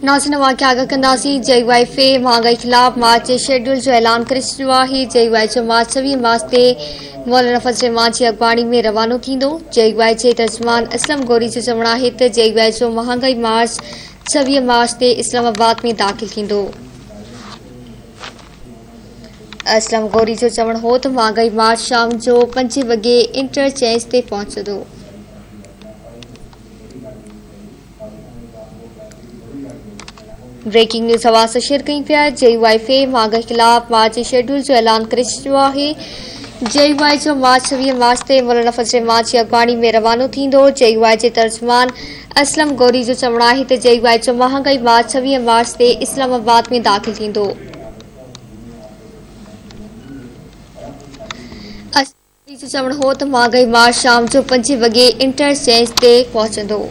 नाज़रीन वाक़िआ आगाह कंदासीं। JY फ़े महांगाई ख़िलाफ़ मार्च जे शेड्यूल जो ऐलान करे छॾियो आहे। JY जो मार्च 26 मार्च ते मौलाना फज़ल रहमान जी अॻुवाणी में रवानो थींदो। JY जे तर्जुमान असलम गौरी जो चवणु आहे त JY जो महांगाई मार्च 26 मार्च ते इस्लामाबाद में दाख़िल थींदो। असलम गौरी जो चवणु हो त महांगाई मार्च शाम जो 5 वॻे इंटरचेंज ते पहुचंदो। ब्रेकिंग न्यूज़ हवा सां शेयर कई पिया। JY फ़े महांगाई ख़िलाफ़ मार्च जे शेड्यूल जो ऐलान करे छॾियो आहे। JY जो मार्च 26 मार्च ते मौलाना फज़ल रहमान जी अॻुवाणी में रवानो थींदो। JY जे तर्जुमान असलम गौरी जो चवणु आहे त JY जो महांगाई मार्च 26 मार्च ते इस्लामाबाद में दाख़िल थींदो। असलम गौरी जो चवणु हो त महांगाई मार्च शाम जो 5 वॻे इंटरचेंज ते पहुचंदो।